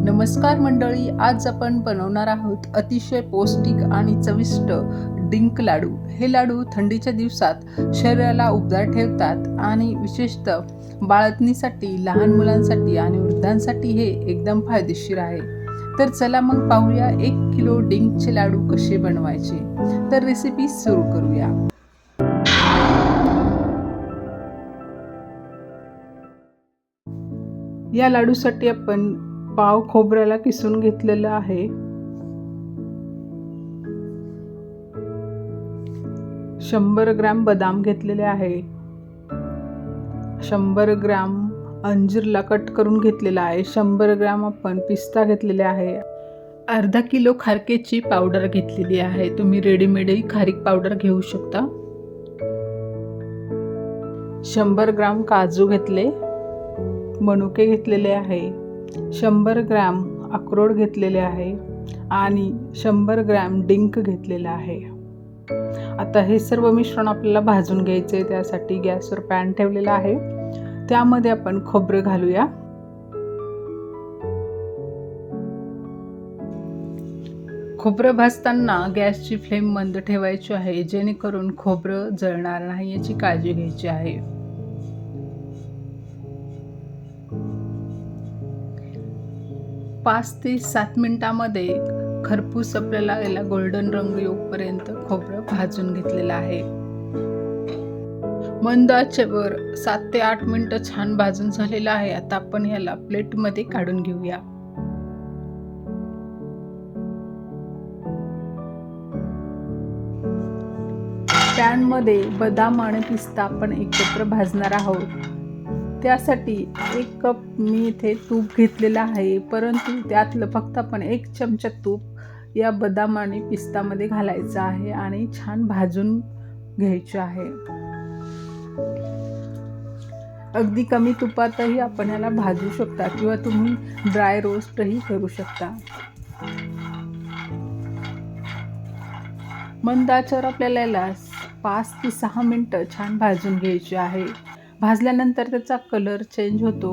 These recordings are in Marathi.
नमस्कार मंडळी, आज आपण बनवणार आहोत अतिशय पौष्टिक आणि चविष्ट डिंक लाडू। हे लाडू थंडीच्या दिवसात शरीराला उबदार ठेवतात आणि विशेषतः बाळंतणीसाठी, लहान मुलांसाठी आणि वृद्धांसाठी हे एकदम फायदेशीर आहे। तर चला मग पाहूया 1 किलो डिंकचे लाडू कसे बनवायचे। तर रेसिपी सुरू करूया। या लाडूसाठी आपण पाव खोबऱ्याला किसून घेतलेलं आहे। 100 ग्रॅम बदाम घेतलेले आहे। 100 ग्रॅम अंजीरला कट करून घेतलेला आहे। 100 ग्रॅम आपण पिस्ता घेतलेले आहे। अर्धा किलो खारकेची पावडर घेतलेली आहे। तुम्ही रेडीमेडही खारीक पावडर घेऊ शकता। 100 ग्रॅम काजू घेतले, मनुके घेतलेले आहे। 100 ग्रॅम अक्रोड घेतलेले आहे आणि 100 ग्रॅम डिंक घेतलेला आहे। आता हे सर्व मिश्रण आपल्याला भाजून घ्यायचे आहे। त्यासाठी गॅसवर पॅन ठेवलेला आहे। त्यामध्ये आपण खोबरं घालूया। खोबरं भाजताना गॅसची फ्लेम मंद ठेवायची आहे, जेणेकरून खोबरं जळणार नाही याची काळजी घ्यायची आहे। पाच ते 7 मिनिटांमध्ये खरपूस आपल्याला याला गोल्डन रंग येऊपर्यंत खोबरं भाजून घेतलेलं आहे। मंद आचेवर 7 ते 8 मिनिटं छान भाजून झालेलं आहे। आता आपण याला प्लेटमध्ये काढून घेऊया। पॅनमध्ये बदाम आणि पिस्ता आपण एकत्र भाजणार आहोत। त्यासाठी 1 कप मी इथे तूप घेतलेला आहे, परंतु त्यातलं फक्त आपण 1 चमचा तूप या बदाम आणि पिस्तामध्ये घालायचं आहे आणि छान भाजून घ्यायचे आहे। अगदी कमी तुपातही आपण याला भाजू शकता किंवा तुम्ही ड्राय रोस्टही करू शकता। मंद आचेवर आपल्याला याला 5 ते 6 मिनिटं छान भाजून घ्यायचे आहे। भाजल्यानंतर त्याचा कलर चेंज होतो।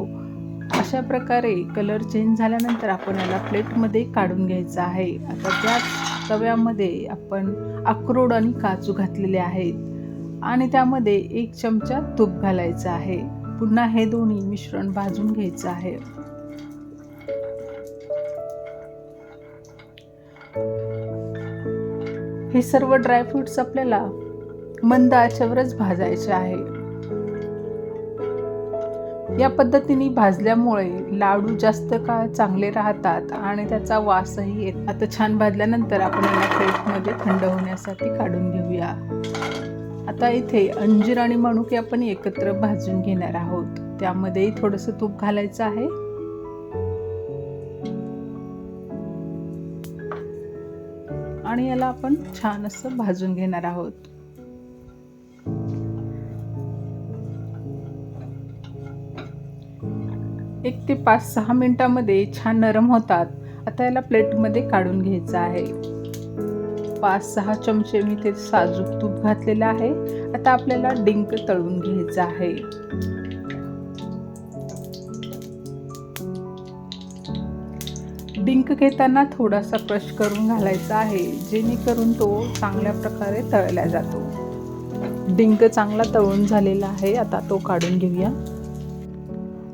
अशा प्रकारे कलर चेंज झाल्यानंतर आपण याला प्लेटमध्ये काढून घ्यायचं आहे। आता त्याच तव्यामध्ये आपण अक्रोड आणि काजू घातलेले आहेत आणि त्यामध्ये 1 चमचा तूप घालायचं आहे। पुन्हा हे दोन्ही मिश्रण भाजून घ्यायचं आहे। हे सर्व ड्रायफ्रुट्स आपल्याला मंद आचेवरच भाजायचे आहे। या पद्धतीने भाजल्यामुळे लाडू जास्त काळ चांगले राहतात आणि त्याचा वासही येतो। आता छान भाजल्यानंतर आपण याला प्लेटमध्ये थंड होण्यासाठी काढून घेऊया। आता इथे अंजीर आणि मनुके आपण एकत्र भाजून घेणार आहोत। त्यामध्ये थोडंसं तूप घालायचं आहे आणि याला आपण छान असं भाजून घेणार आहोत। एक ते 5-6 मिनिटांमध्ये छान नरम होतात। आता याला प्लेटमध्ये काढून घ्यायचं आहे। 5-6 चमचे मी ते साजूक तूप घातलेलं आहे। आता आपल्याला डिंक तळून घ्यायचं आहे। डिंक घेताना थोडासा क्रश करून घालायचा आहे, जेणेकरून तो चांगल्या प्रकारे तळला जातो। डिंक चांगला तळून झालेला आहे। आता तो काढून घेऊया।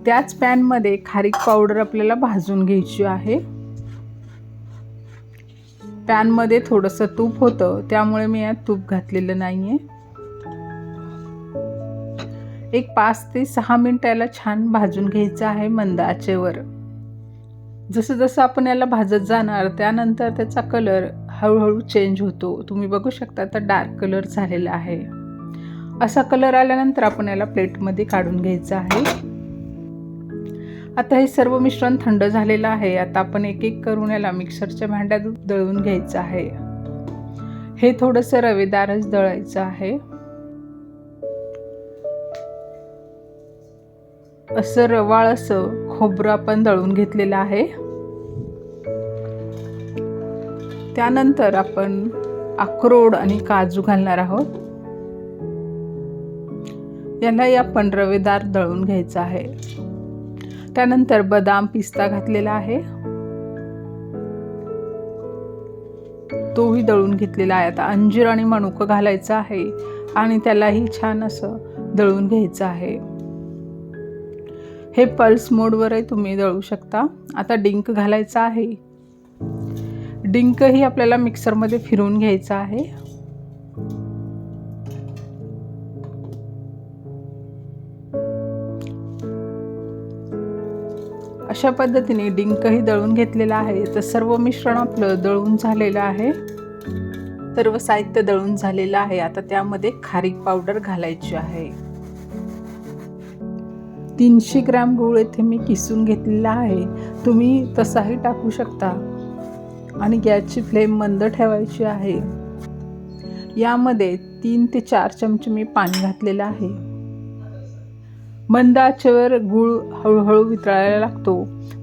त्याच पॅनमध्ये खारीक पावडर आपल्याला भाजून घ्यायची आहे। पॅनमध्ये थोडंसं तूप होतं, त्यामुळे मी यात तूप घातलेलं नाहीये। एक 5 ते 6 मिनिटाला छान भाजून घ्यायचं आहे मंद आचेवर। जसं जसं आपण याला भाजत जाणार त्यानंतर त्याचा कलर हळूहळू चेंज होतो। तुम्ही बघू शकता आता डार्क कलर झालेला आहे। असा कलर आल्यानंतर आपण याला प्लेटमध्ये काढून घ्यायचं आहे। आता हे सर्व मिश्रण थंड झालेलं आहे। आता आपण एक एक करून याला मिक्सरच्या भांड्यात दळून घ्यायचं आहे। हे थोडंसं रवेदारच दळायचं आहे। असं रवाळ असं खोबरं आपण दळून घेतलेलं आहे। त्यानंतर आपण अक्रोड आणि काजू घालणार आहोत। यालाही आपण रवेदार दळून घ्यायचं आहे। त्यानंतर बदाम पिस्ता घातलेला आहे। तोही दळून घेतलेला आहे. आता अंजीर आणि मनुकं घालायचं आहे आणि त्यालाही छान असं दळून घ्यायचं आहे. हे पल्स मोडवरही तुम्ही दळू शकता. आता डिंक घालायचा आहे. डिंकही आपल्याला मिक्सरमध्ये फिरवून घ्यायचा आहे. अशा पद्धतीने डिंकही दळून घेतलेला आहे. तर सर्व मिश्रण आपलं दळून झालेलं आहे. सर्व साहित्य दळून झालेलं आहे. आता त्यामध्ये खारीक पावडर घालायची आहे. 300 ग्रॅम गूळ येथे मी किसून घेतलेला आहे. तुम्ही तसाही टाकू शकता. आणि गॅसची फ्लेम मंद ठेवायची आहे. यामध्ये 3 ते 4 चमचे मी पाणी घातलेलं आहे. मंद आचेवर गूळ हळूहळू वितळायला लागतो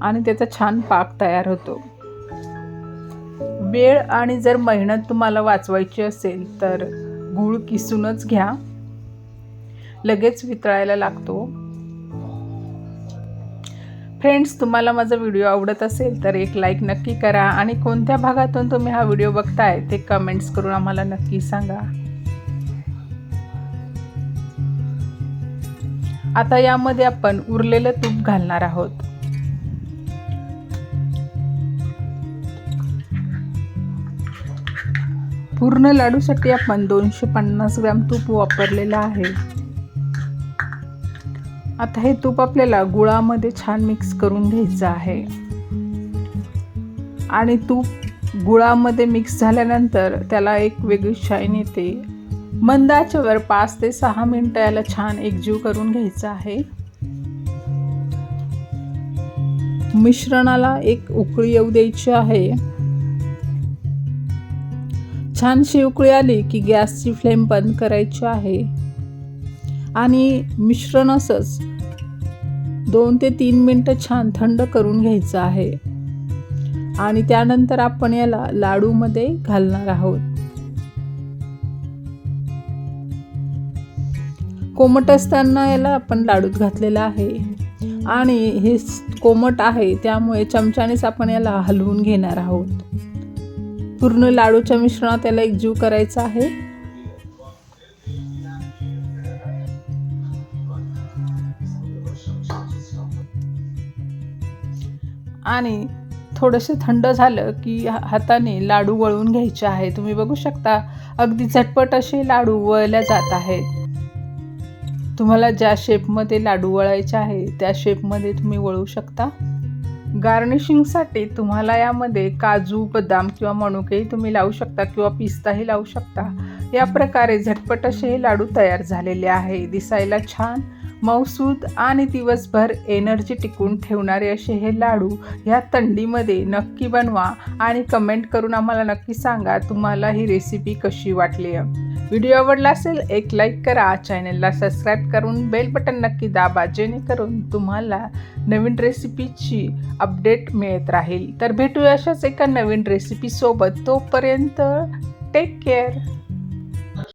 आणि त्याचा छान पाक तयार होतो. वेळ आणि जर मेहनत तुम्हाला वाचवायची असेल तर गूळ किसूनच घ्या, लगेच वितळायला लागतो. फ्रेंड्स, तुम्हाला माझा व्हिडिओ आवडत असेल तर एक लाईक नक्की करा आणि कोणत्या भागातून तुम्ही हा व्हिडिओ बघताय ते कमेंट्स करून आम्हाला नक्की सांगा. आता यामध्ये आपण उरलेलं तूप घालणार आहोत. पूर्ण लाडूसाठी आपण 250 ग्रॅम तूप वापरलेलं आहे. आता हे तूप आपल्याला गुळामध्ये छान मिक्स करून घ्यायचं आहे. आणि तूप गुळामध्ये मिक्स झाल्यानंतर त्याला एक वेगळी शाईन येते. मंद आचेवर 5 ते 6 मिनिटं याला छान एकजीव करून घ्यायचं आहे. मिश्रणाला एक उकळी येऊ द्यायची आहे. छानशी उकळी आली की गॅसची फ्लेम बंद करायची आहे आणि मिश्रण असंच 2 ते 3 मिनिटं छान थंड करून घ्यायचं आहे. आणि त्यानंतर आपण याला लाडूमध्ये घालणार आहोत. कोमट असताना याला आपण लाडूत घातलेला आहे आणि हे कोमट आहे त्यामुळे चमच्यानेच आपण याला हलवून घेणार आहोत. पूर्ण लाडूच्या मिश्रणात याला एकजीव करायचा आहे. आणि थोडेसे थंड झालं की हाताने लाडू वळून घ्यायचे आहे. तुम्ही बघू शकता अगदी झटपट असे लाडू वळल्या जात आहेत. तुम्हाला ज्या शेपमध्ये लाडू वळायचे आहे त्या शेपमध्ये तुम्ही वळू शकता. गार्निशिंगसाठी तुम्हाला यामध्ये काजू, बदाम किंवा मनुकेही तुम्ही लावू शकता किंवा पिस्ताही लावू शकता. या प्रकारे झटपट असे हे लाडू तयार झालेले आहे. दिसायला छान, मऊसूद आणि दिवसभर एनर्जी टिकून ठेवणारे असे हे लाडू ह्या थंडीमध्ये नक्की बनवा आणि कमेंट करून आम्हाला नक्की सांगा तुम्हाला ही रेसिपी कशी वाटली. व्हिडिओ आवडला असेल एक लाईक करा, चॅनलला सबस्क्राईब करून बेल बटन नक्की दाबा जेणेकरून तुम्हाला नवीन रेसिपीची अपडेट मिळत राहील. तर भेटूया अशाच एका नवीन रेसिपीसोबत. तोपर्यंत टेक केअर.